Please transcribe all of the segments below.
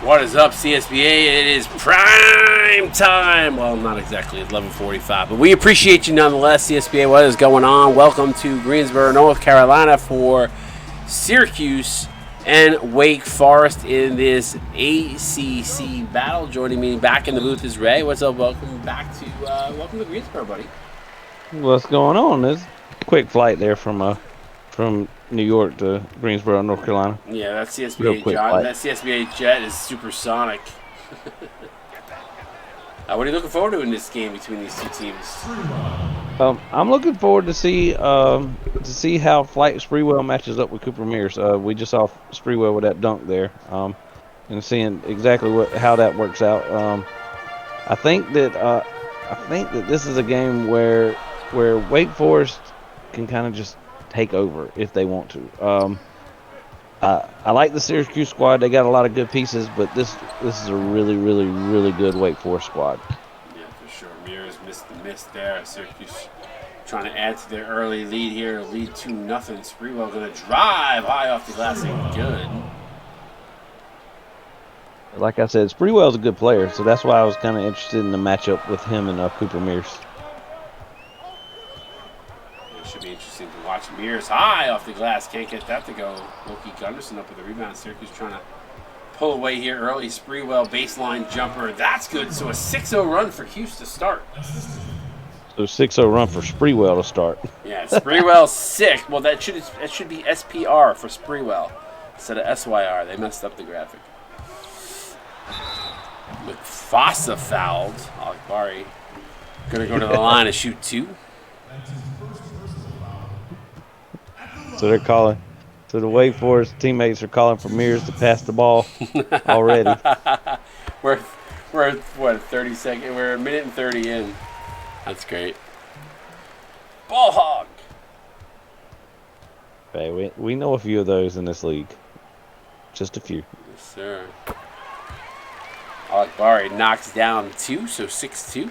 What is up, CSBA? It is prime time. Well, not exactly 11:45, but we appreciate you nonetheless. CSBA, what is going on? Welcome to Greensboro, North Carolina for Syracuse and Wake Forest in this ACC battle. Joining me back in the booth is Ray. What's up? Welcome to Greensboro, buddy. What's going on? There's a quick flight there from New York to Greensboro, North Carolina. Yeah, that CSBA John. That CSBA jet is supersonic. What are you looking forward to in this game between these two teams? I'm looking forward to see how Flight Sprewell matches up with Cooper Mears. We just saw Sprewell with that dunk there, and seeing exactly how that works out. I think that this is a game where Wake Forest can kind of just take over if they want to. I like the Syracuse squad. They got a lot of good pieces, but this is a really, really, really good Wake Forest squad. Yeah, for sure. Mears missed the miss there. Syracuse trying to add to their early lead here. Lead 2-0. Sprewell going to drive high off the glass and good. Like I said, Sprewell's a good player, so that's why I was kind of interested in the matchup with him and Cooper Mears. Should be interesting to watch. Mears high off the glass. Can't get that to go. Loki Gunderson up with the rebound. Syracuse trying to pull away here early. Sprewell baseline jumper. That's good. So a 6-0 run for Hughes to start. So 6-0 run for Sprewell to start. Yeah, Sprewell 6. Well, that should be SPR for Sprewell instead of SYR. They messed up the graphic. With Fossa fouled. Alakbari going to go to the line and shoot 2. So they're calling. So the Wake Forest teammates are calling for Mears to pass the ball already. We're what 30 seconds. We're a minute and 30 in. That's great. Ball hog. Hey, we know a few of those in this league. Just a few. Yes, sir. Alakbari knocks down 2, so 6-2.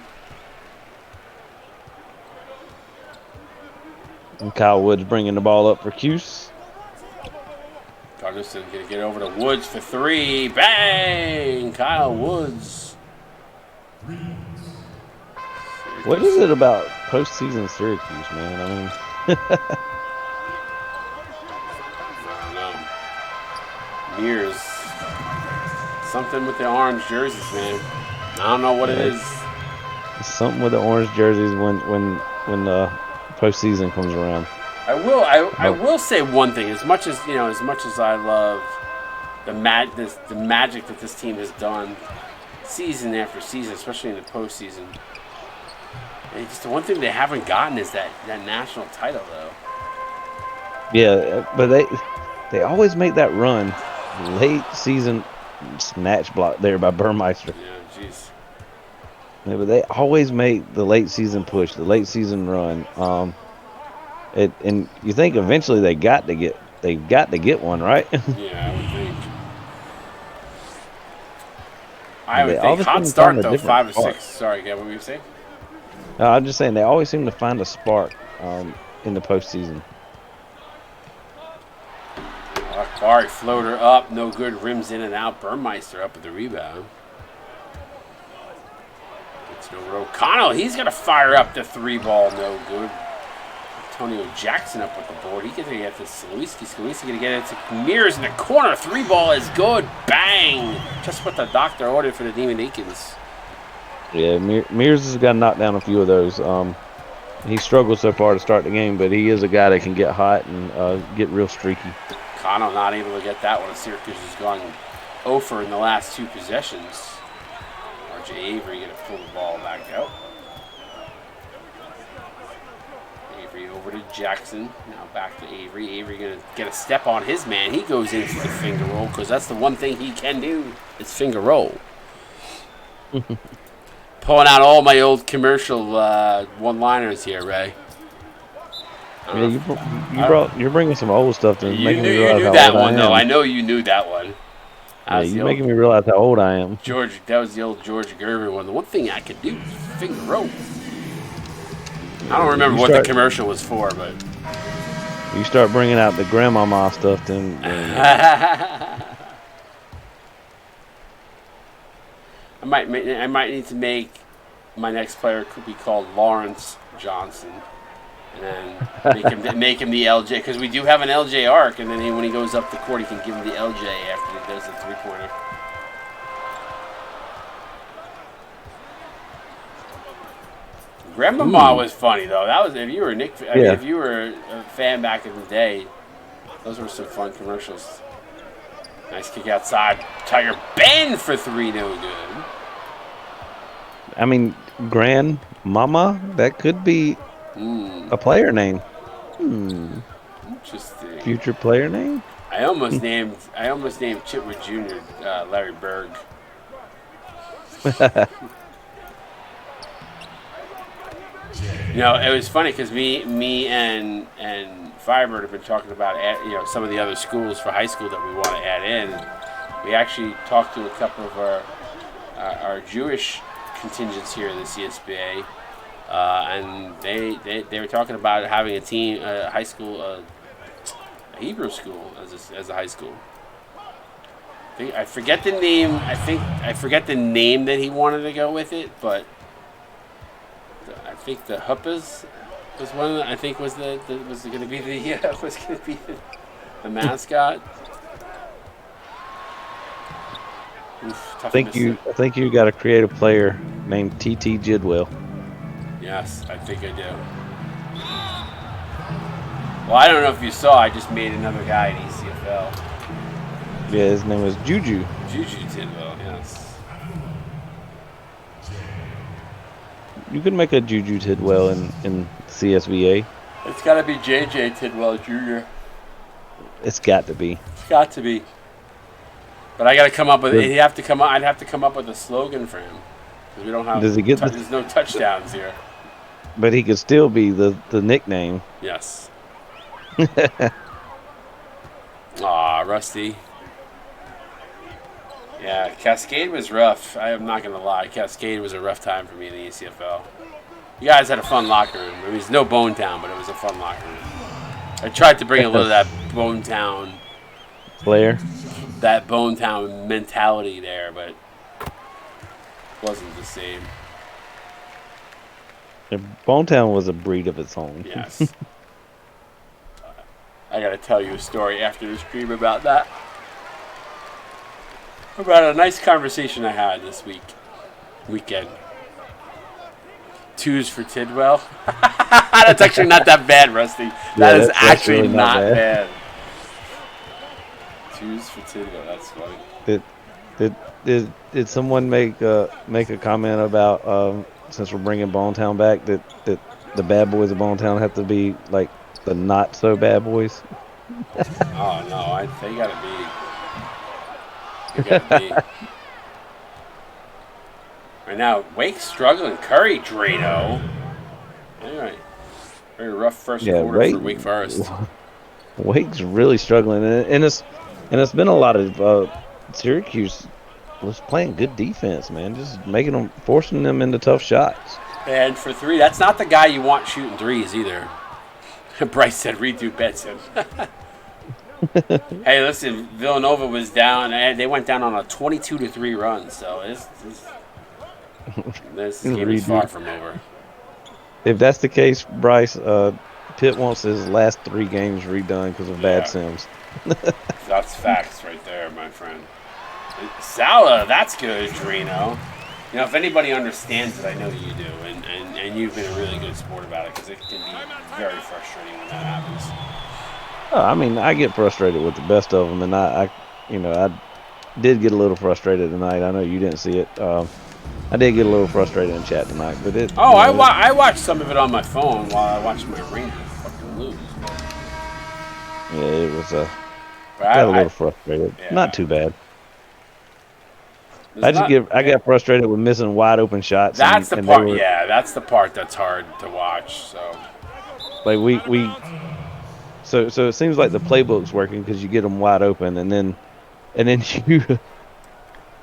And Kyle Woods bringing the ball up for Cuse. Gunderson going to get over to Woods for 3. Bang! Kyle Woods. What is it about postseason Syracuse, man? I mean, I don't know. Mears. Something with the orange jerseys, man. I don't know what it is. Something with the orange jerseys when the postseason comes around. I will say one thing. As much as I love the magic that this team has done season after season, especially in the postseason. And just the one thing they haven't gotten is that national title, though. Yeah, but they always make that run, late season snatch block there by Burmeister. Yeah, jeez. Yeah, but they always make the late season push, the late season run. And you think eventually they've got to get one, right? Yeah, I would think. Hot start though, 5 or 6. Sorry, what were you saying? No, I'm just saying they always seem to find a spark in the postseason. Alakbari floater up, no good. Rims in and out. Burmeister up with the rebound. It's over to O'Connell. He's gonna fire up the 3 ball. No good. Antonio Jackson up with the board. He gets to get this Skalewski. Skalewski going to get it to Mears in the corner. 3 ball is good. Bang! Just what the doctor ordered for the Demon Deacons. Yeah, Mears has got to knock down a few of those. He struggled so far to start the game, but he is a guy that can get hot and get real streaky. Connell not able to get that one. Syracuse has gone 0 for in the last 2 possessions. RJ Avery going to pull the ball back out. Over to Jackson. Now back to Avery. Avery going to get a step on his man. He goes in for the finger roll because that's the one thing he can do is finger roll. Pulling out all my old commercial one-liners here, Ray. Yeah, you're bringing some old stuff to you knew that one, though. I know you knew that one. Yeah, you're making me realize how old I am. That was the old George Gervin one. The one thing I could do is finger roll. I don't remember what the commercial was for, but you start bringing out the grandmama stuff, then might need to make my next player could be called Lawrence Johnson, and then make him the LJ, because we do have an LJ arc, and then when he goes up the court, he can give him the LJ after he does the 3-pointer. Grandmama was funny though. That was if you were Nick. I mean, if you were a fan back in the day, those were some fun commercials. Nice kick outside. Tiger bend for 3, no good. I mean, Grandmama, that could be a player name. Interesting. Future player name? I almost named Chitwood Jr. Larry Berg. You know, it was funny because me and Firebird have been talking about some of the other schools for high school that we want to add in. We actually talked to a couple of our Jewish contingents here in the CSBA, and they were talking about having a team, a high school, a Hebrew school as a high school. I forget the name. I forget the name that he wanted to go with it, but I think the Huppas was one of the, I think was going to be the mascot. Oof, I think you got a creative player named TT Jidwell. Yes, I think I do. Well, I don't know if you saw, I just made another guy in ECFL. Yeah, his name is Juju. Juju Tidwell, yes. You could make a Juju Tidwell in CSVA. It's got to be JJ Tidwell Jr. It's got to be. It's got to be. But I got to come up with. I'd have to come up with a slogan for him because we don't have. There's no touchdowns here. But he could still be the nickname. Yes. Aw, Rusty. Yeah, Cascade was rough. I am not going to lie. Cascade was a rough time for me in the ECFL. You guys had a fun locker room. I mean, it's no Bone Town, but it was a fun locker room. I tried to bring a little of that Bone Town flair, that Bone Town mentality there, but it wasn't the same. Bone Town was a breed of its own. Yes. I got to tell you a story after the stream about that. About a nice conversation I had this weekend. 2s for Tidwell. That's actually not that bad, Rusty. That is actually really not bad. 2s for Tidwell. That's funny. Did someone make a comment about since we're bringing Bone Town back that the bad boys of Bone Town have to be like the not so bad boys? Oh no, they gotta be. Right now, Wake's struggling. Curry, Drano. Anyway, very rough first quarter for Wake Forest. Wake's really struggling, and it's been a lot of Syracuse was playing good defense, man. Just forcing them into tough shots. And for 3, that's not the guy you want shooting 3s either. Bryce said, redo Betson. Hey, listen, Villanova was down, and they went down on a 22-3 run, so this game is far from over. If that's the case, Bryce, Pitt wants his last 3 games redone because of bad sims. That's facts right there, my friend. Sala, that's good, Drano. You know, if anybody understands it, I know you do, and you've been a really good sport about it because it can be very frustrating when that happens. I mean, I get frustrated with the best of them, and I did get a little frustrated tonight. I know you didn't see it. I did get a little frustrated in chat tonight, but it. Oh, I watched some of it on my phone while I watched my Rangers fucking lose. Yeah, it was got a little frustrated. Yeah. Not too bad. I got frustrated with missing wide open shots. That's the part. That's the part that's hard to watch. So, like So it seems like the playbook's working because you get them wide open, and then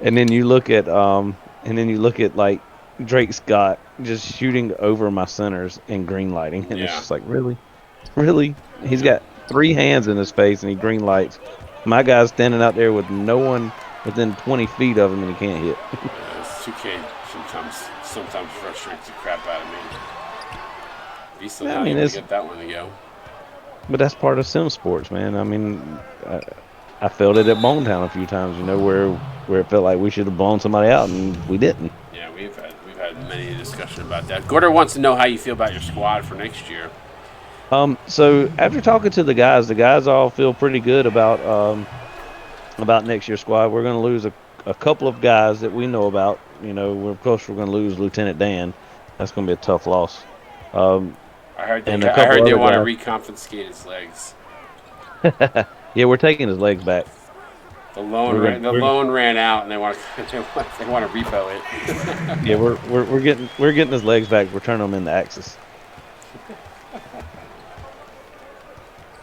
you look at like Drake Scott just shooting over my centers and green lighting, and it's just like really, he's got 3 hands in his face and he green lights. My guy's standing out there with no one within 20 feet of him and he can't hit. 2K sometimes frustrates the crap out of me. He's still Yeah, not I mean, able to get that one to go. But that's part of sim sports, man. I mean, I felt it at Bone Town a few times, where it felt like we should have blown somebody out and we didn't. Yeah, we've had many discussion about that. Gorder wants to know how you feel about your squad for next year. So after talking to the guys all feel pretty good about next year's squad. We're going to lose a couple of guys that we know about. We're going to lose Lieutenant Dan. That's going to be a tough loss. I heard they want to reconfiscate his legs. Yeah, we're taking his legs back. The loan ran out, and they want to repo it. Yeah, we're getting his legs back. We're turning them into axes.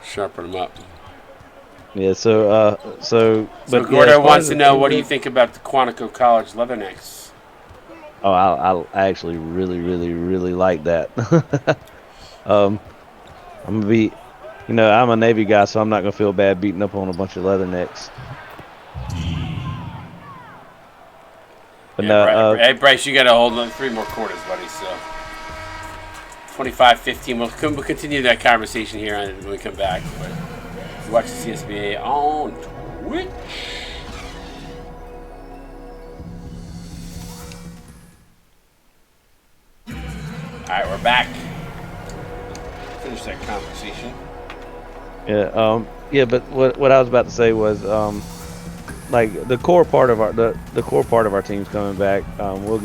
Sharpen them up. Yeah. So Gordo wants to know, what do you think about the Quantico College Leathernecks? Oh, I actually really, really, really like that. I'm gonna be, I'm a Navy guy, so I'm not gonna feel bad beating up on a bunch of Leathernecks. But hey, Bryce, you got to hold on 3 more quarters, buddy. So 25-15. We'll continue that conversation here when we come back. But watch the CSBA on Twitch. All right, we're back. Finish that conversation. Yeah. But what I was about to say was, like the core part of our team's coming back. We'll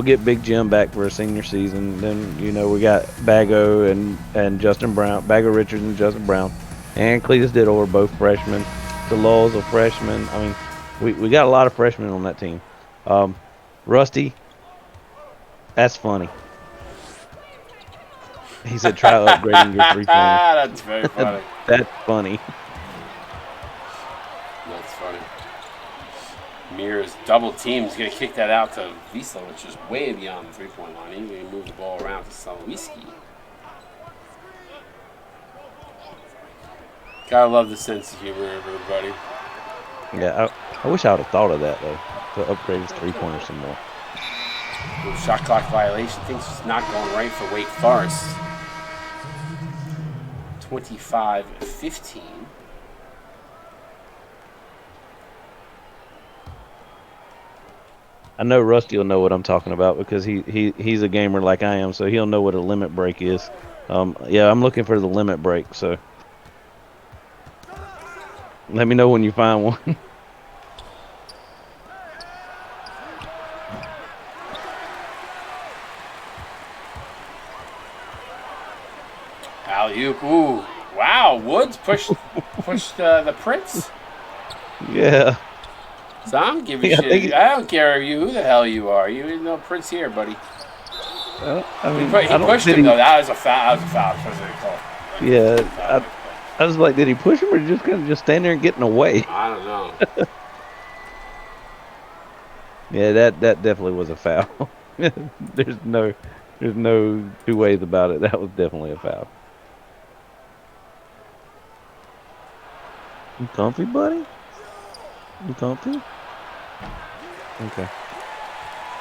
get Big Jim back for a senior season. Then we got Bago and Justin Brown, Bago Richards and Justin Brown, and Cletus Diddle are both freshmen. DeLaw's a freshman. I mean, we got a lot of freshmen on that team. Rusty, that's funny. He said, "Try upgrading your 3-pointer." That's very funny. That's funny. That's funny. Mir's double team is going to kick that out to Wiesler, which is way beyond the 3-point line. He's going to move the ball around to Solowiski. Gotta love the sense of humor, everybody. Yeah, I wish I would have thought of that, though, to upgrade his 3-pointer some more. Shot clock violation. Things just not going right for Wake Forest. 25-15. I know Rusty will know what I'm talking about because he's a gamer like I am, so he'll know what a limit break is. Yeah, I'm looking for the limit break, so let me know when you find one. Alley-oop. Ooh. Wow. Woods pushed the Prince. Yeah. So I'm giving shit. I don't care who the hell you are. You ain't no Prince here, buddy. I mean, he pushed him, though. That was a foul. Yeah. I was like, did he push him or just kind of just stand there and get in the way? I don't know. Yeah, that definitely was a foul. There's no 2 ways about it. That was definitely a foul. You comfy, buddy? You comfy? Okay.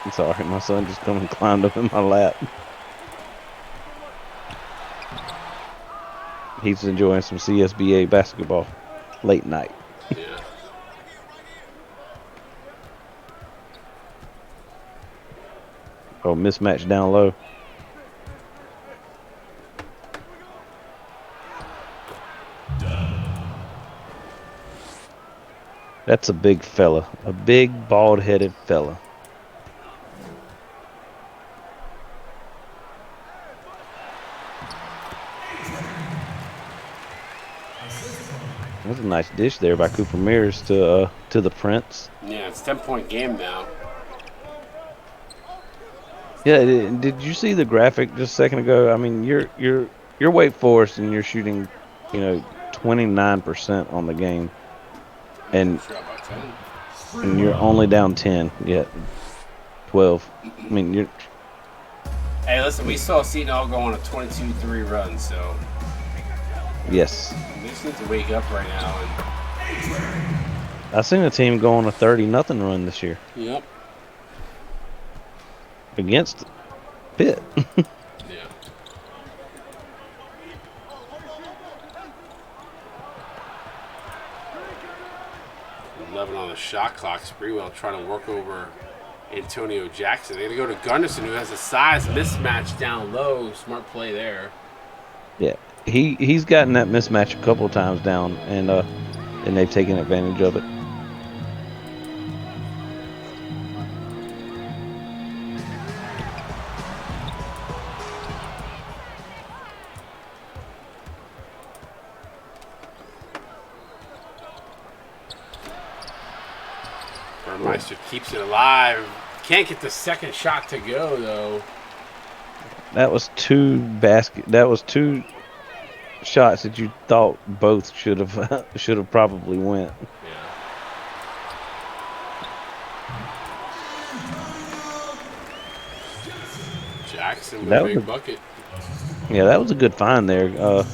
I'm sorry, my son just come and climbed up in my lap. He's enjoying some CSBA basketball late night. Yeah. Oh, mismatch down low. That's a big fella. A big, bald-headed fella. That's a nice dish there by Cooper Mears to the Prince. Yeah, it's 10-point game now. Yeah, did you see the graphic just a second ago? I mean, you're Wake Forest and you're shooting, 29% on the game, and you're only down 10 yet, 12. I mean, you're. Hey, listen, we saw Seton Hall go on a 22-3 run, so. Yes. We just need to wake up right now. I seen a team go on a 30-0 run this year. Yep. against Pitt. Yeah. $11 on the shot clock. Sprewell trying to work over Antonio Jackson. They're going to go to Gunderson, who has a size mismatch down low. Smart play there. Yeah, he's gotten that mismatch a couple times down, and they've taken advantage of it. Burmeister keeps it alive. Can't get the second shot to go though. That was two shots that you thought both should have probably went. Yeah. Jackson with a big bucket. Yeah, that was a good find there. I'm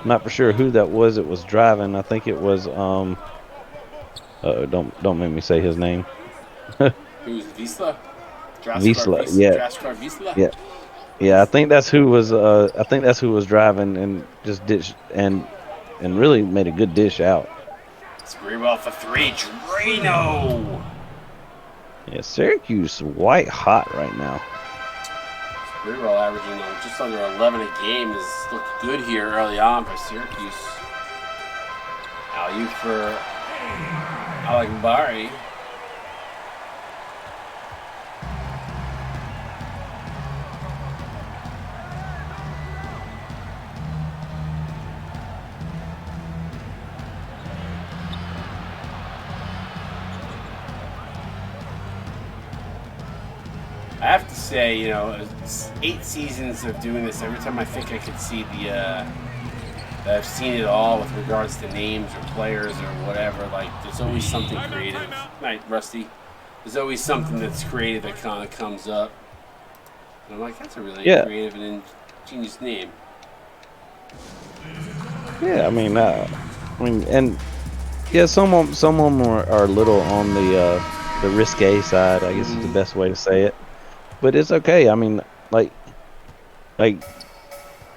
not for sure who that was. It was driving. I think it was don't make me say his name. Who's Wisla? Wisla, yeah. Draskar Wisla? Yeah. Yeah, I think that's who was driving and just ditched and really made a good dish out. Sprewell for three. Drano. Yeah, Syracuse white hot right now. Sprewell averaging just under 11 a game. Has looked good here early on for Syracuse. Alley for Alec Mbari. I have to say, it's 8 seasons of doing this. Every time I think I could see that I've seen it all with regards to names or players or whatever. Like, there's always something creative. Right, Rusty? There's always something that's creative that kind of comes up. And I'm like, that's a really creative and ingenious name. Yeah, I mean, and yeah, some of them are a little on the risque side. I guess is the best way to say it. But it's okay. I mean, like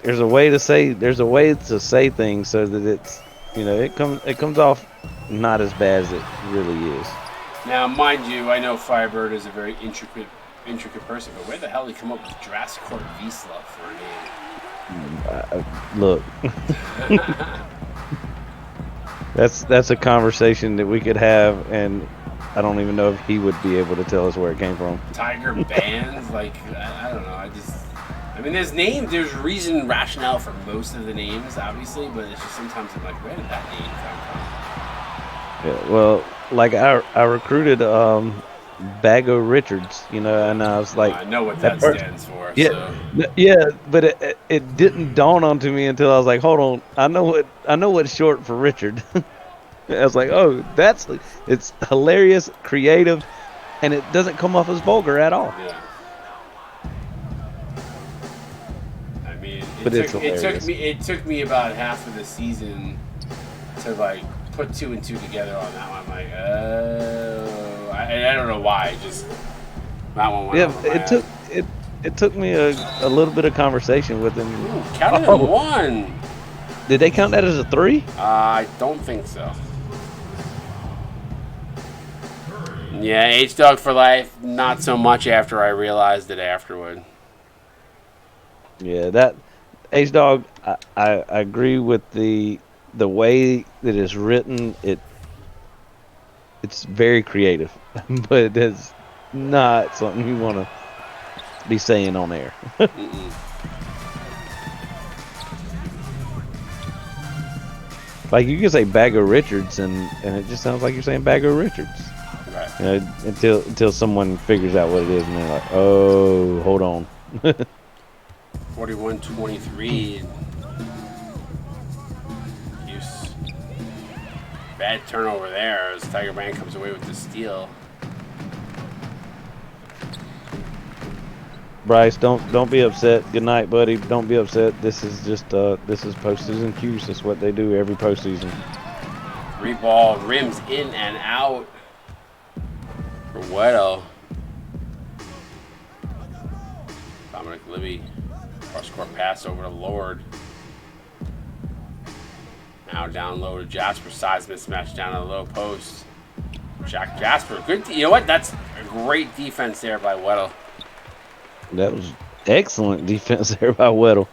there's a way to say things so that it's it comes off not as bad as it really is. Now, mind you, I know Firebird is a very intricate person, but where the hell did he come up with Draskar Wisla for a name? Look, that's a conversation that we could have, and I don't even know if he would be able to tell us where it came from. Tiger bands, like I don't know. I mean, there's reason and rationale for most of the names, obviously, but it's just sometimes I'm like, where did that name come from? Yeah, well, like I recruited Bago Richards, and I was like, I know what that stands for. Yeah, so. Yeah, but it didn't dawn onto me until I was like, hold on, I know what's short for Richard. I was like, oh, it's hilarious, creative, and it doesn't come off as vulgar at all. Yeah. I mean, it took me about half of the season to like put 2 and 2 together on that one. I'm like, oh, I don't know why. Just that one went over my head. It took me a little bit of conversation with him. Ooh, counted in 1. Did they count that as a 3? I don't think so. Yeah, H-Dog for life, not so much after I realized it afterward. Yeah, that H-Dog, I agree with the way that it's written. It's very creative, but it's not something you want to be saying on air. Like you can say Bago Richards, and it just sounds like you're saying Bago Richards. Right. Until someone figures out what it is, and they're like, "Oh, hold on." 41-23. Bad turnover there as Tiger Band comes away with the steal. Bryce, don't be upset. Good night, buddy. Don't be upset. This is just this is postseason cues. That's what they do every postseason. 3 ball rims in and out for Weddle. Libby. Cross-court pass over to Lord. Now down low to Jasper. Size mismatch down to the low post. Jack Jasper. Good. You know what? That's a great defense there by Weddle. That was excellent defense there by Weddle.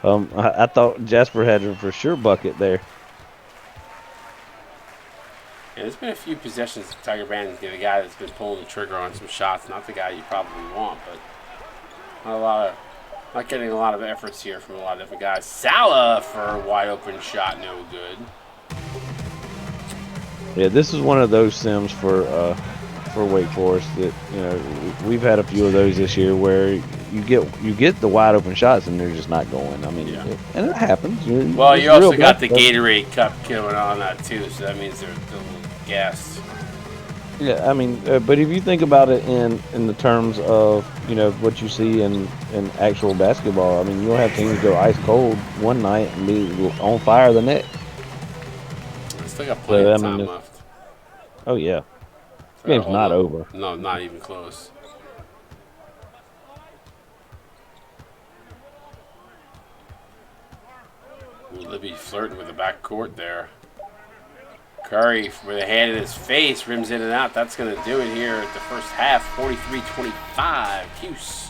I thought Jasper had a for sure bucket there. Yeah, there's been a few possessions of Tiger Brandon's the guy that's been pulling the trigger on some shots. Not the guy you probably want, but not getting a lot of efforts here from a lot of different guys. Salah for a wide open shot, no good. Yeah, this is one of those sims for Wake Forest that we've had a few of those this year where you get the wide open shots and they're just not going. I mean, and it happens. Well, you also got the Gatorade Cup going on that too, so that means they're a little gassed. Yeah, I mean, but if you think about it in the terms of what you see in actual basketball, I mean, you'll have teams go ice cold one night and be on fire the next. Still got plenty of time left. Oh yeah, game's not over. No, not even close. Ooh, Libby flirting with the backcourt there. Curry with a hand in his face, rims in and out. That's going to do it here at the first half. 43-25. Cuse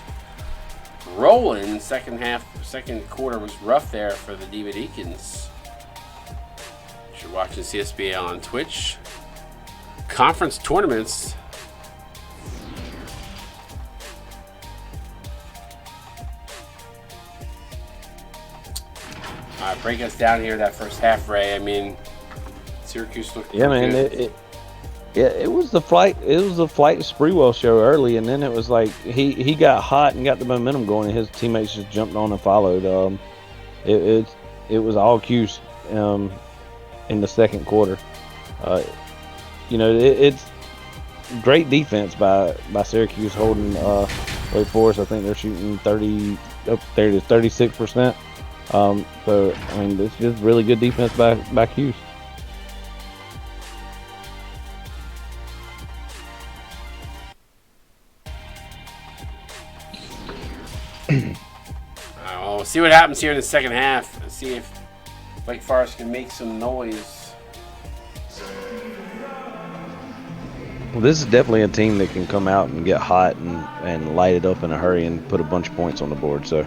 rolling. Second quarter was rough there for the Diva Deacons. You're watching CSBA on Twitch. Conference tournaments. All right, break us down here that first half, Ray. I mean, Syracuse looked good. It was the flight. It was the Flight Sprewell show early, and then it was like he got hot and got the momentum going, and his teammates just jumped on and followed. It was all Cuse in the second quarter. It's great defense by Syracuse holding Wake Forest. I think they're shooting 36%. So I mean, it's just really good defense by Cuse. We'll see what happens here in the second half. Let's see if Wake Forest can make some noise. Well, this is definitely a team that can come out and get hot and light it up in a hurry and put a bunch of points on the board. So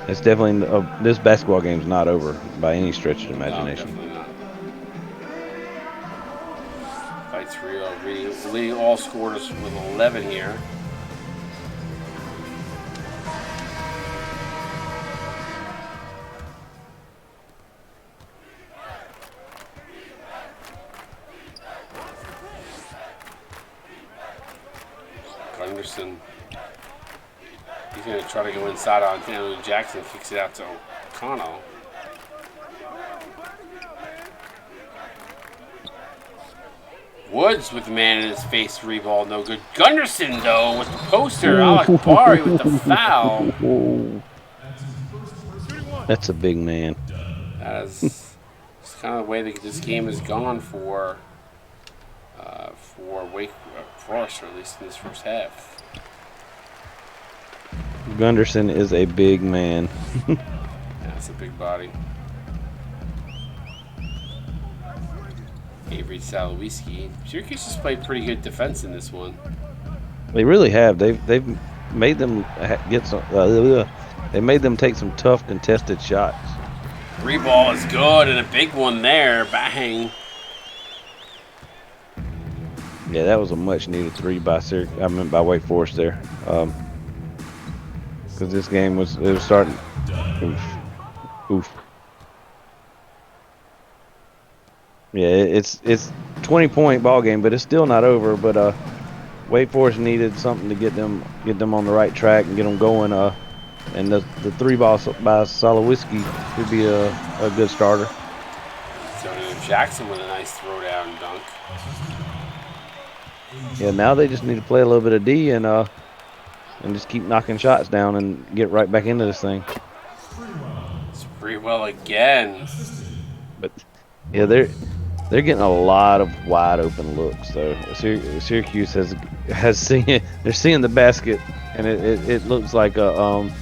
it's definitely this basketball game's not over by any stretch of the imagination. No, definitely not. Fight's real. Leading all scorers with 11 here. Gunderson. He's going to try to go inside on Taylor Jackson. Kicks it out to O'Connell. Woods with the man in his face. 3 ball, no good. Gunderson, though, with the poster. Alec Bari with the foul. That's a big man. That's kind of the way that this game has gone for Wake Forest, or at least in this first half. Gunderson is a big man. That's a big body. Avery Salowiski. Syracuse has played pretty good defense in this one. They really have. They've made them get some. They made them take some tough contested shots. 3 ball is good, and a big one there. Bang. Yeah, that was a much needed 3 by Wake Forest there. Because this game was starting. Oof. Yeah, it's 20-point ball game, but it's still not over. But Wake Forest needed something to get them on the right track and get them going. And the 3 ball by Salowiski could be a good starter. So Jackson with a nice throwdown dunk. Yeah, now they just need to play a little bit of D and just keep knocking shots down and get right back into this thing. It's pretty well again. But yeah, they're getting a lot of wide open looks. So Syracuse has seen it. They're seeing the basket, and it looks like a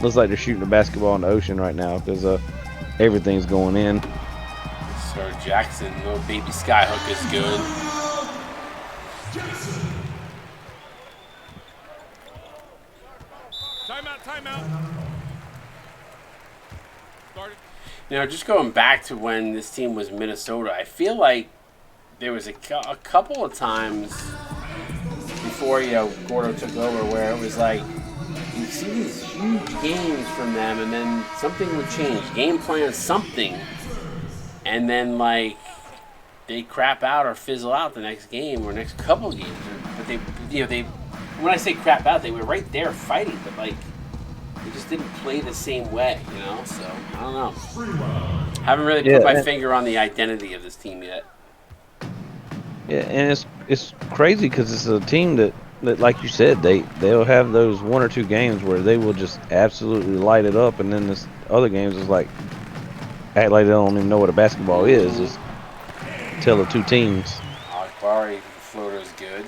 looks like they're shooting a basketball in the ocean right now because everything's going in. Sir Jackson, little baby skyhook is good. Timeout. Started. Now, just going back to when this team was Minnesota, I feel like there was a couple of times before, Gordo took over where it was like you'd see these huge games from them and then something would change. Game plan, something. And then, like, they crap out or fizzle out the next game or next couple of games. But they, when I say crap out, they were right there fighting, but, like, they just didn't play the same way, So, I don't know. Haven't really put my finger on the identity of this team yet. Yeah, and it's crazy because it's a team that, like you said, they'll have those 1 or 2 games where they will just absolutely light it up, and then this other games is like act like they don't even know what a basketball is. Just tell the two teams. Akbari, floater is good.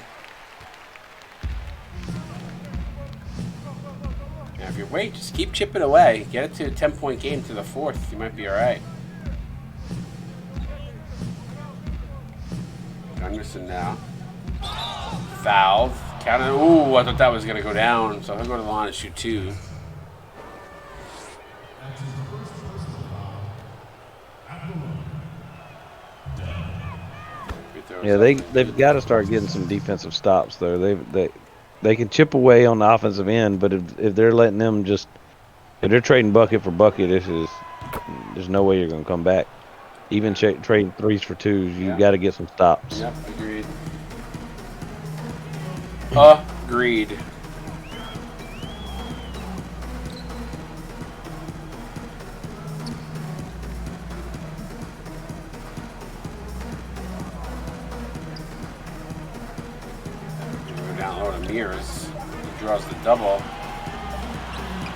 Now, if you wait, just keep chipping away. Get it to a 10-point game to the fourth. You might be all right. Gunderson now. Fouled. Counted. Ooh, I thought that was going to go down. So he'll go to the line and shoot 2. Yeah, they've got to start getting some defensive stops though. They can chip away on the offensive end, but if they're letting them if they're trading bucket for bucket, there's no way you're going to come back. Even trading 3s for 2s, you got to get some stops. Yep, agreed. Agreed. Down low to Mears. He draws the double.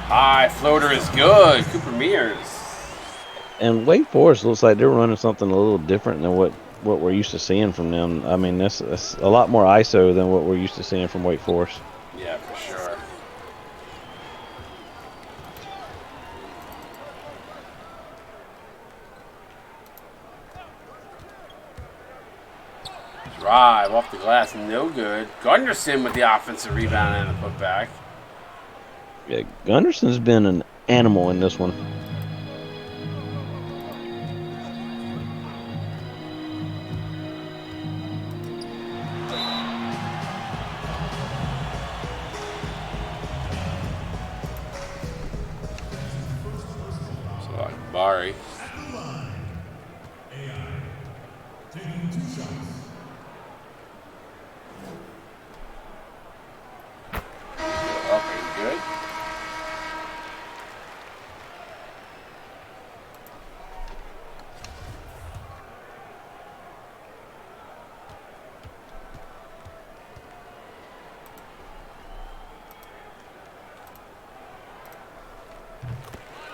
High floater is good. Cooper Mears. And Wake Forest looks like they're running something a little different than what we're used to seeing from them. I mean, that's a lot more ISO than what we're used to seeing from Wake Forest. Yeah, for sure. Drive off the glass, no good. Gunderson with the offensive rebound and a putback. Yeah, Gunderson's been an animal in this one. So Bari. Good.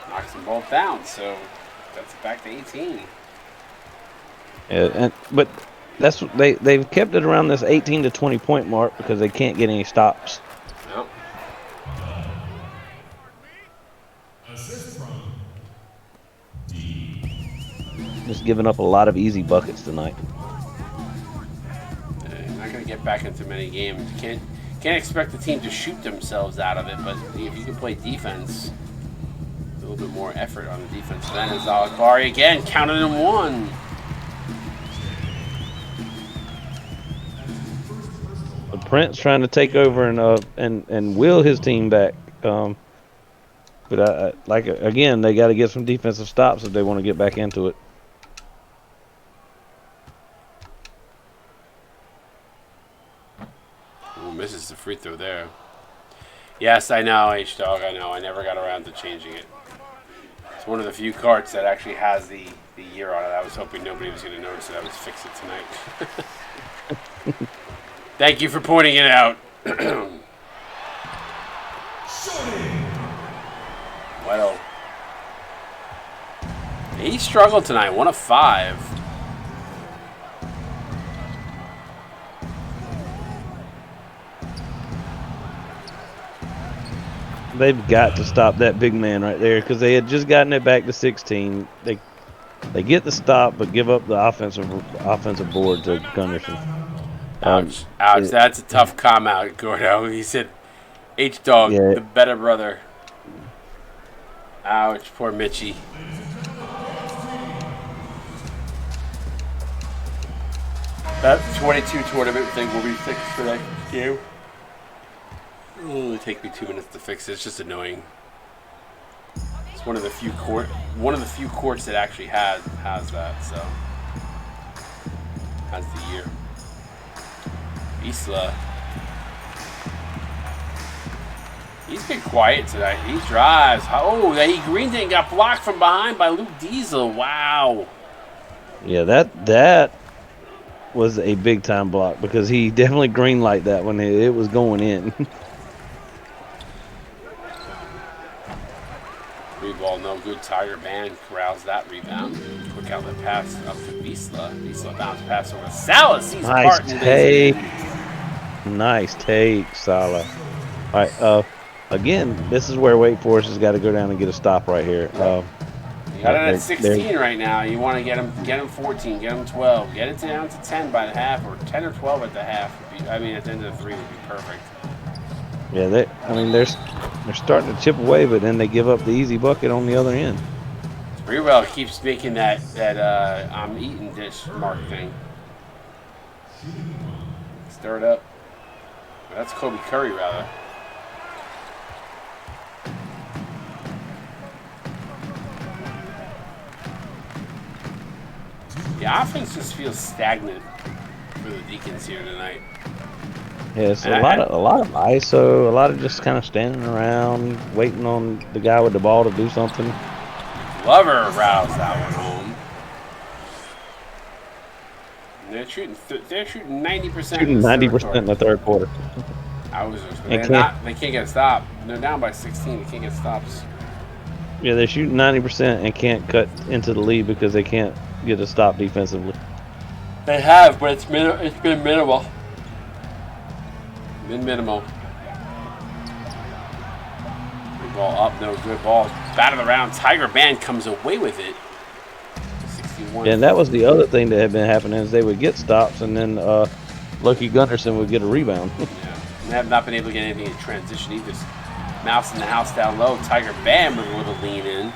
Knocks them both down, so that's back to 18. Yeah, but that's they've kept it around this 18 to 20 point mark because they can't get any stops. Yep. Just giving up a lot of easy buckets tonight. You're not going to get back into many games. You can't expect the team to shoot themselves out of it, but if you can play defense, a little bit more effort on the defensive end. Is Akbari again counted in 1. But Prince trying to take over and will his team back. But again, they got to get some defensive stops if they want to get back into it. Ooh, misses the free throw there. Yes, I know, H-Dog, I know. I never got around to changing it. It's one of the few carts that actually has the year on it. I was hoping nobody was going to notice it. I would fix it tonight. Thank you for pointing it out. Well, he struggled tonight. 1 of 5. They've got to stop that big man right there because they had just gotten it back to 16. They get the stop but give up the offensive board to Gunderson. Ouch. Ouch. That's a tough calm out, Gordo. He said H-Dog, Yeah. the better brother. Ouch. Poor Mitchie. That 22 tournament thing will be fixed for that game. It'll only take me 2 minutes to fix it. It's just annoying. It's one of the few courts that actually has that. So has the year. Isla. He's been quiet tonight. He drives. Oh, he greened it and got blocked from behind by Luke Diesel. Wow. Yeah, that was a big time block because he definitely green light that when it was going in. Free ball, no good. Tiger Band corrals that rebound. Quick outlet pass up to Visla. Visla bounce pass over to Salas. Sees Nice Barton. take. Nice take, Salah. All right, again, this is where Wake Forest has got to go down and get a stop right here. You got it at 16 right now. You want to get him 14, get him 12, get it down to 10 by the half, or 10 or 12 at the half. At the end of the 3 would be perfect. Yeah, they're starting to chip away, but then they give up the easy bucket on the other end. Sprewell keeps making that I'm eating dish mark thing. Stir it up. That's Kobe Curry, rather. The offense just feels stagnant for the Deacons here tonight. Yeah, it's a lot of ISO, a lot of just kind of standing around, waiting on the guy with the ball to do something. Glover roused that one home. They're shooting 90%. Shooting 90% in the third quarter. They can't get a stop. They're down by 16. They can't get stops. Yeah, they're shooting 90% and can't cut into the lead because they can't get a stop defensively. They have, but it's been minimal. Minimal. Good ball up, no good ball. Bat of the round. Tiger Band comes away with it. 61. Yeah, and that was the other thing that had been happening is they would get stops and then Lucky Gunderson would get a rebound. Yeah. They have not been able to get anything in transition either. Mouse in the house down low. Tiger Band with a little lean in.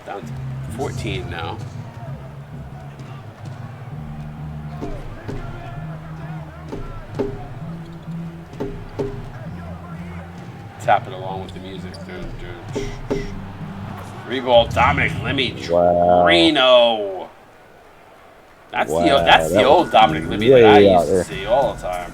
Down to 14 now. Tap it along with the music. Three-ball Dominic Lemmy. Wow. Reno. That's Wow, the old Dominic Lemmy way that I out used to there. see all the time.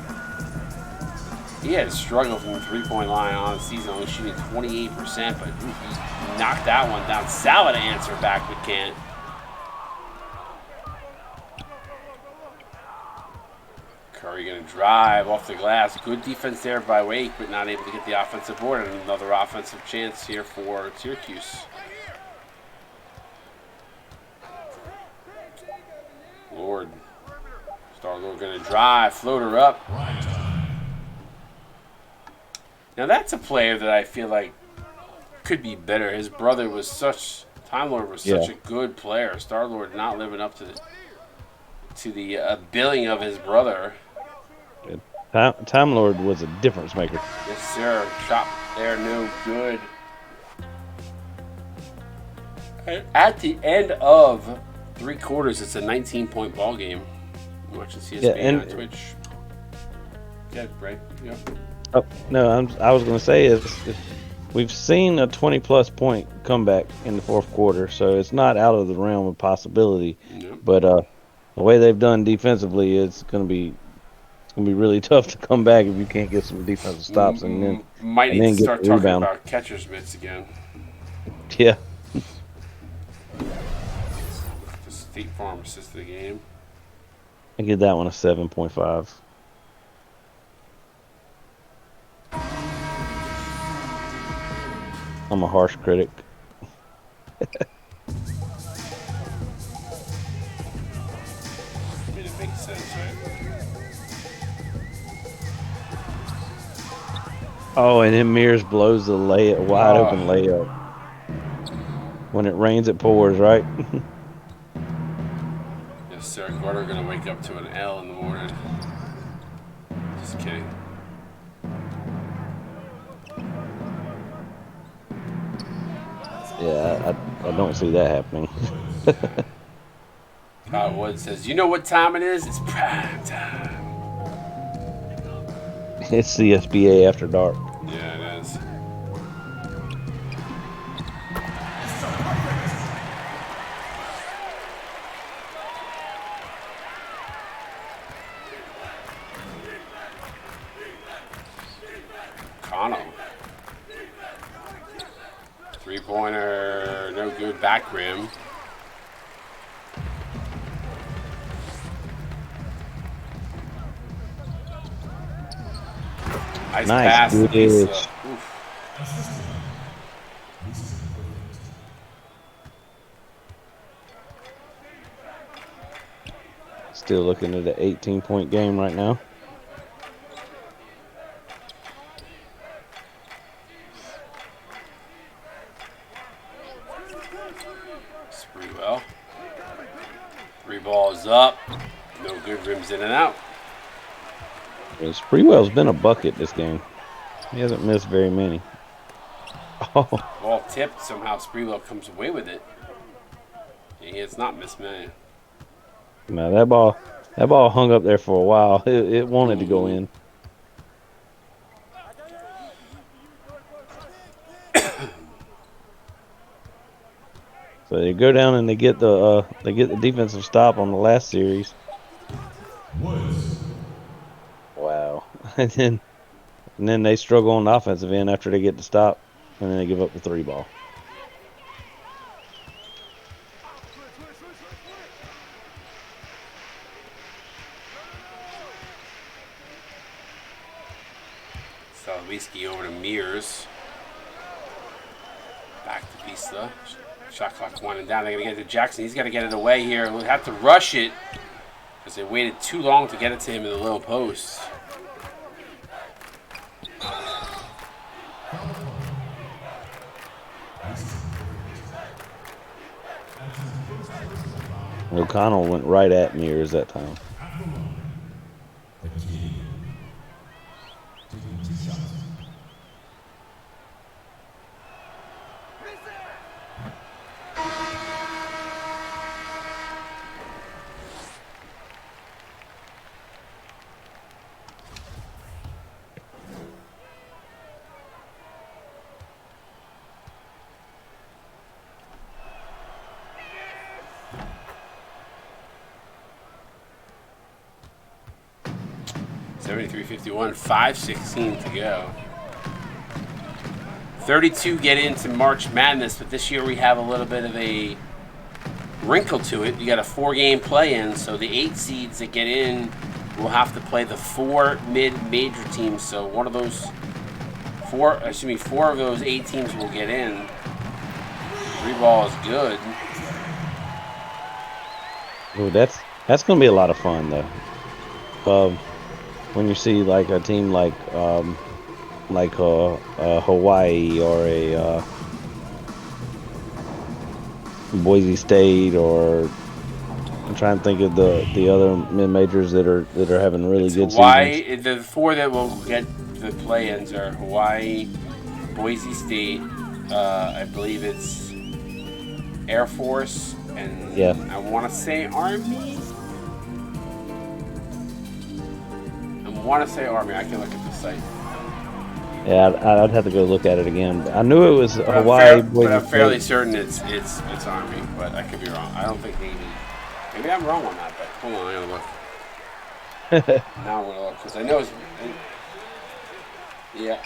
He had a struggle from the three-point line on the season, only shooting 28%, but he knocked that one down. Salah to answer back, but can't. Curry going to drive off the glass. Good defense there by Wake, but not able to get the offensive board. And another offensive chance here for Syracuse. Lord. Star-Lord going to drive. Floater up. Now that's a player that I feel like could be better. His brother was Time Lord was such a good player. Star-Lord not living up to the billing of his brother. Time Lord was a difference maker. Yes, sir. Shot there, no good. At the end of 3 quarters, it's a 19-point ball game. I'm watching CSB on Twitch. Yeah, right. Yeah. Oh no, I was going to say is we've seen a 20-plus point comeback in the fourth quarter, so it's not out of the realm of possibility. Yep. But the way they've done defensively, it's going to be really tough to come back if you can't get some defensive stops and then might need to start get the talking rebound. about catcher's mitts again. Yeah. The State Farm assist of the game. I give that one a 7.5. I'm a harsh critic. I mean, it makes sense, right? Oh, and then Mears blows the wide open layup. When it rains, it pours, right? Yes, sir. Carter gonna wake up to an L in the morning. Just kidding. Yeah, I don't see that happening. Kyle Wood says, "You know what time it is? It's prime time." It's the SBA after dark. Yeah, it is. Connell. Three-pointer, no good, back rim. Nice pass to Visa. Still looking at an 18-point game right now. Sprewell. Three balls up. No good, rims in and out. Yeah, Sprewell's been a bucket this game. He hasn't missed very many. Oh, Ball tipped. Somehow Sprewell comes away with it. It's not missed many. man, that ball hung up there for a while. It wanted to go in. So they go down and they get the defensive stop on the last series. Wow, and then they struggle on the offensive end after they get the stop, and then they give up the 3-ball. Salowiski over to Mears. Back to Vista. Shot clock winding down. They're going to get it to Jackson. He's got to get it away here. We'll have to rush it because they waited too long to get it to him in the low post. O'Connell went right at Mears that time. $73.51, 5:16 to go. 32 get into March Madness, but this year we have a little bit of a wrinkle to it. You got a 4-game play-in, so the 8 seeds that get in will have to play the 4 mid-major teams. So one of those 4 of those 8 teams will get in. 3-ball is good. Ooh, that's gonna be a lot of fun though. When you see like a team like Hawaii or a Boise State, or I'm trying to think of the other mid majors that are having really good Hawaii, seasons. the 4 that will get the play-ins are Hawaii, Boise State, I believe it's Air Force, and Yeah. I want to say Army. I can look at the site. Yeah, I'd have to go look at it again. But I knew it was Hawaii. But I'm fairly certain it's Army, but I could be wrong. I don't think Navy. Maybe I'm wrong on that, but hold on, I'm gonna look. Now I'm gonna look because I know it's. Yeah,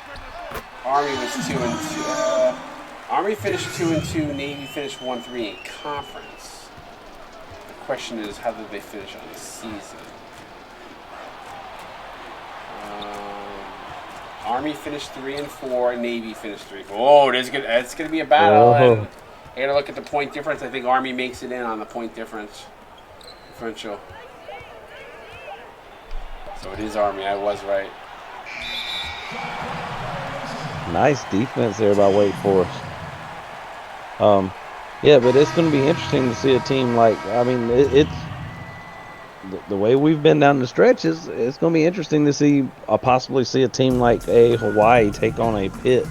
Army was 2-2. Army finished 2-2. Navy finished 1-3 in conference. The question is, how did they finish on the season? Army finished 3-4. Navy finished 3-4. Oh, it's gonna be a battle. And I gotta look at the point difference. I think Army makes it in on the point differential. So it is Army. I was right. Nice defense there by Wake Forest. Yeah, but it's going to be interesting to see a team like. I mean, it's the way we've been down the stretch is it's going to be interesting to see. Possibly see a team like a Hawaii take on a Pitt.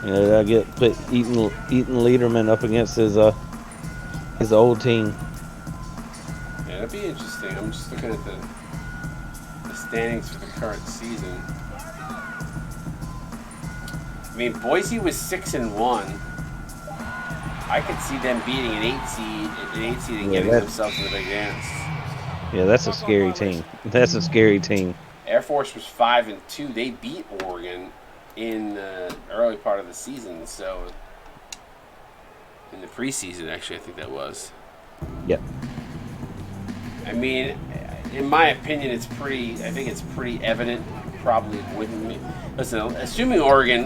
You know, they'll get put Eaton Lederman up against his old team. Yeah, that'd be interesting. I'm just looking at the standings for the current season. I mean, Boise was 6-1. I could see them beating an 8 seed, and getting themselves in the big dance. Yeah, that's a scary team. That's a scary team. Air Force was 5-2. They beat Oregon in the early part of the season. So in the preseason, actually, I think that was. Yep. I mean, in my opinion, it's pretty. I think it's pretty evident. Probably wouldn't. Listen, assuming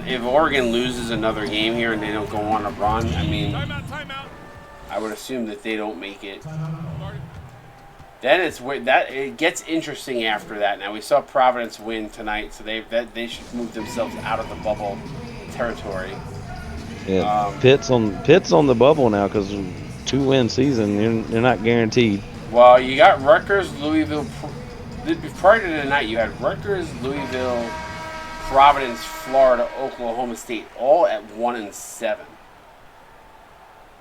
if Oregon loses another game here and they don't go on a run, I mean, Timeout. I would assume that they don't make it. Then it gets interesting after that. Now we saw Providence win tonight, so they should move themselves out of the bubble territory. Yeah, Pitt's on the bubble now because 2-win season. They're not guaranteed. Well, you got Rutgers, Louisville. Prior to tonight, you had Rutgers, Louisville, Providence, Florida, Oklahoma State, all at 1-7.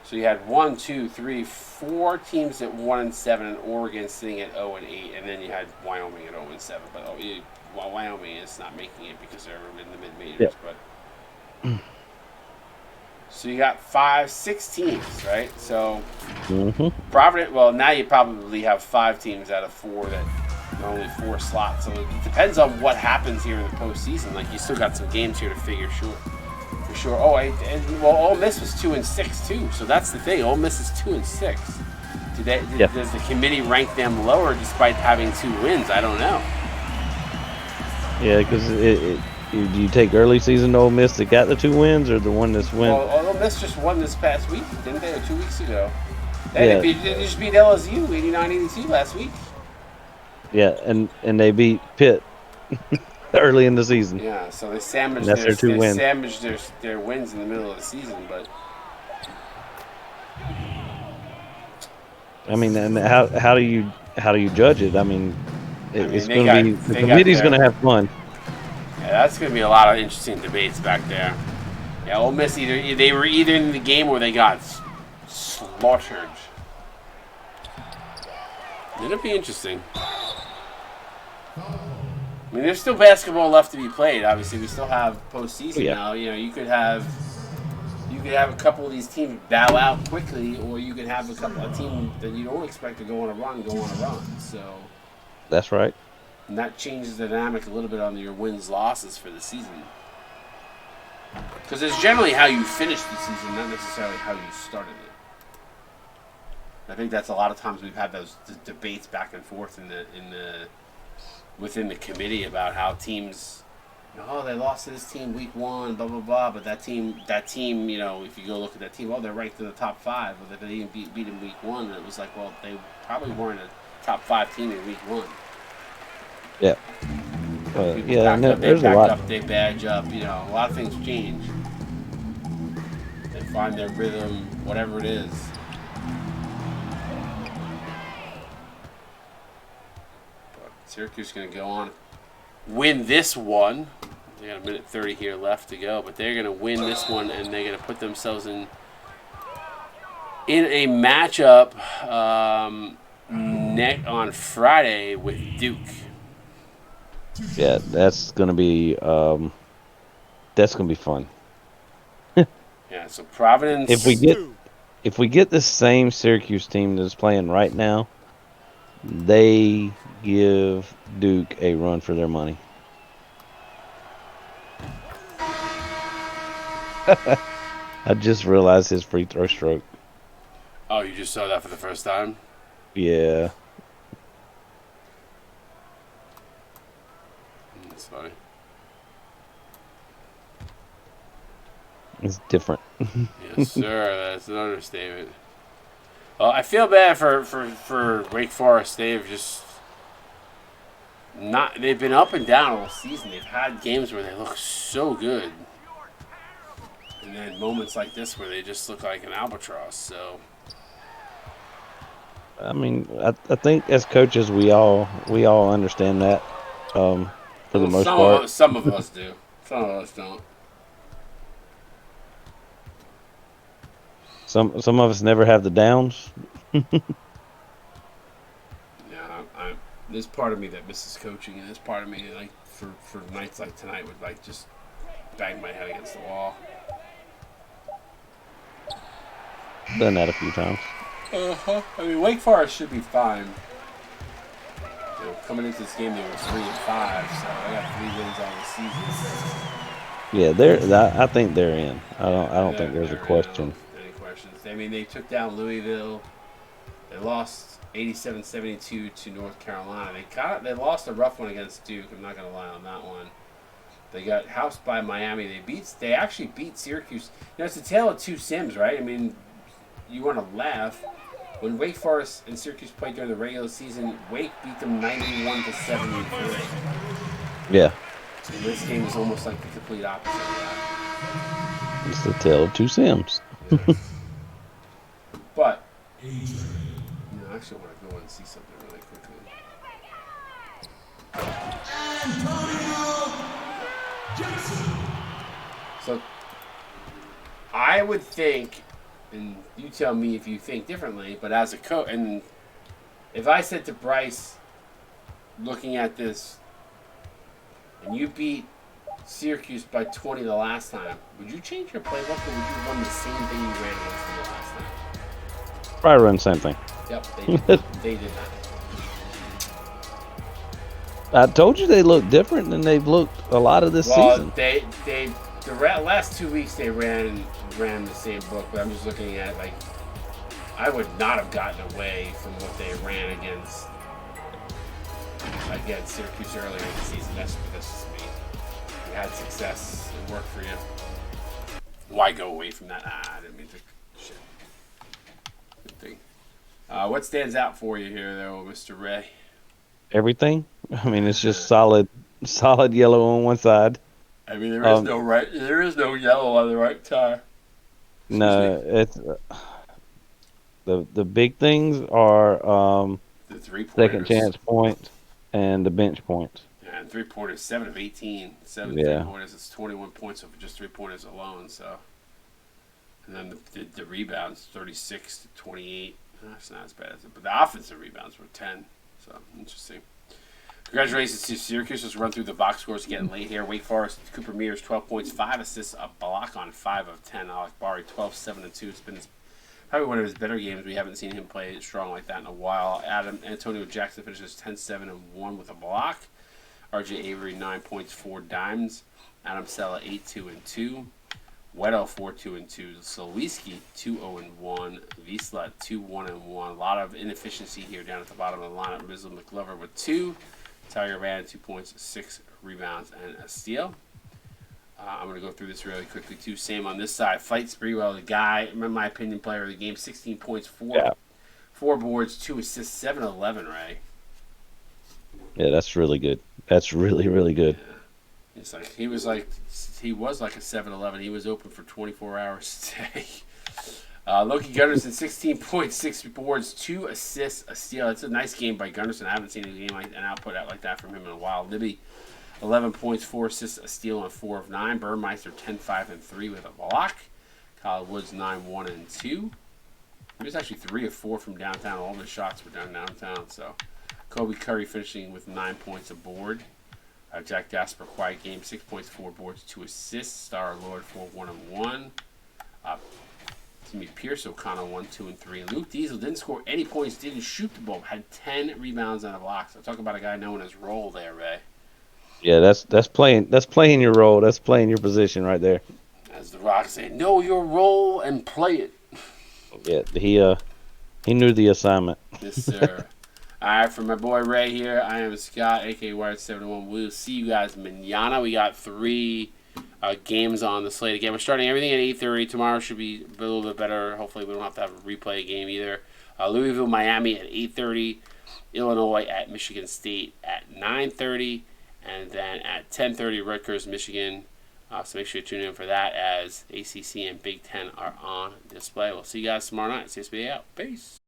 So you had 4 teams at 1-7, and Oregon sitting at 0-8, and then you had Wyoming at 0-7. But Wyoming is not making it because they're in the mid majors. Yep. But so you got 6 teams, right? So Providence. Well, now you probably have 5 teams out of 4 that. Only 4 slots, so it depends on what happens here in the postseason. Like you still got some games here to figure for sure. Oh, Ole Miss was 2-6 too, so that's the thing. Ole Miss is 2-6. Does the committee rank them lower despite having 2 wins? I don't know. Yeah, because do you take early season Ole Miss that got the 2 wins, or the one that's win? Well, Ole Miss just won this past week, didn't they? Or 2 weeks ago. They just beat LSU 89-82 last week. Yeah, and they beat Pitt early in the season. Yeah, so they sandwiched their wins in the middle of the season, but I mean, and how do you judge it? I mean, it's going to be the committee's going to have fun. Yeah, that's going to be a lot of interesting debates back there. Yeah, Ole Miss they were either in the game or they got slaughtered. It'll be interesting. I mean, there's still basketball left to be played. Obviously, we still have postseason now. You know, you could have a couple of these teams bow out quickly, or you could have a team that you don't expect to go on a run. So that's right. And that changes the dynamic a little bit on your wins losses for the season. Because it's generally how you finish the season, not necessarily how you started it. I think that's a lot of times we've had those debates back and forth within the committee about how teams, they lost to this team week 1, blah blah blah. But that team, you know, if you go look at that team, they're ranked in the top 5. But they didn't beat them week 1, and it was like, well, they probably weren't a top 5 team in week 1. Yeah. There's a lot. They badge up. You know, a lot of things change. They find their rhythm, whatever it is. Syracuse is going to go on, win this one. They got 1:30 here left to go, but they're going to win this one, and they're going to put themselves in a matchup on Friday with Duke. Yeah, that's going to be fun. Yeah, so Providence. If we get the same Syracuse team that's playing right now, they give Duke a run for their money. I just realized his free throw stroke. Oh, you just saw that for the first time? Yeah. That's funny. It's different. Yes, sir. That's an understatement. Well, I feel bad for Wake Forest. They've been up and down all season. They've had games where they look so good, And then moments like this where they just look like an albatross. So I mean, I think as coaches, we all understand that, for the most part. Some of us do. Some of us don't. Some of us never have the downs. Yeah, there's part of me that misses coaching, and there's part of me like for nights like tonight would like just bang my head against the wall. Done that a few times. I mean, Wake Forest should be fine. You know, coming into this game, they were 3-5, so they got 3 wins on the season. Yeah, I think they're in. I don't think there's a question. Any questions? I mean, they took down Louisville. They lost 87-72 to North Carolina. They lost a rough one against Duke. I'm not gonna lie on that one. They got housed by Miami. They actually beat Syracuse. You know, it's a tale of two Sims, right? I mean, you want to laugh. When Wake Forest and Syracuse played during the regular season, Wake beat them 91-73. Yeah. And this game is almost like the complete opposite of that. It's the tale of two Sims. But, I actually want to go and see something really quickly. So, I would think, and you tell me if you think differently, but as a coach, and if I said to Bryce, looking at this, and you beat Syracuse by 20 the last time, would you change your playbook, or would you run the same thing you ran against them the last time? Probably run the same thing. Yep, they did not. I told you they look different than they've looked a lot of this season. The last 2 weeks they ran the same book, but I'm just looking at it like I would not have gotten away from what they ran against Syracuse earlier in the season. That's just me. You had success, it worked for you. Why go away from that? I didn't mean to. Shit. Good thing. What stands out for you here, though, Mr. Ray? Everything. I mean, it's just solid yellow on one side. I mean, there is no yellow on the right tire. No, it's the big things are the 3-pointers, second chance points, and the bench points. Yeah, and 3-pointers, 7 of 18, 7 Yeah. 3-pointers. It's 21 points over just 3-pointers alone. So, and then the rebounds, 36-28. That's not as bad as it, but the offensive rebounds were 10. So interesting. Congratulations to Syracuse. Let's run through the box scores getting late here. Wake Forest, Cooper Mears, 12 points, 5 assists, a block on 5 of 10. Alec Bari, 12, 7, and 2. It's been probably one of his better games. We haven't seen him play strong like that in a while. Antonio Jackson finishes 10, 7, and 1 with a block. RJ Avery, 9 points, 4 dimes. Adam Sella, 8, 2, and 2. Weddle, 4, 2, and 2. Solwiski, 2, 0, and 1. Wiesla, 2, 1, and 1. A lot of inefficiency here down at the bottom of the lineup. Mizzle McGlover with 2. Tiger Van, 2 points, 6 rebounds, and a steal. I'm going to go through this really quickly, too. Same on this side. Fight Sprewell, the guy, in my opinion, player of the game. 16 points, 4 boards, 2 assists, 7-11, Ray. Yeah, that's really good. That's really, really good. Yeah. He was like a 7-11. He was open for 24 hours a day. Loki Gunnarsson, 16 points, 6 boards, 2 assists, a steal. It's a nice game by Gunnarsson. I haven't seen an output out like that from him in a while. Libby, 11 points, 4 assists, a steal on 4 of 9. Burmeister, 10, 5, and 3 with a block. Kyle Woods, 9, 1, and 2. He was actually 3 of 4 from downtown. All the shots were downtown. So Kobe Curry finishing with 9 points aboard. Jack Gasper, quiet game, 6 points, 4 boards, 2 assists. Star Lord, 4, 1, and 1. Timmy Pierce, O'Connell, 1, 2, and 3. And Luke Diesel didn't score any points, didn't shoot the ball, had 10 rebounds and a block. So talk about a guy knowing his role there, Ray. Yeah, that's playing your role. That's playing your position right there. As the Rock say, know your role and play it. Yeah, he knew the assignment. Yes, sir. All right, for my boy Ray here, I am Scott, a.k.a. Wired71. We'll see you guys manana. We got 3 games on the slate again. We're starting everything at 8:30. Tomorrow should be a little bit better. Hopefully we don't have to have a replay game either. Louisville, Miami at 8:30. Illinois at Michigan State at 9:30. And then at 10:30, Rutgers, Michigan. So make sure you tune in for that as ACC and Big Ten are on display. We'll see you guys tomorrow night. CSBA out. Peace.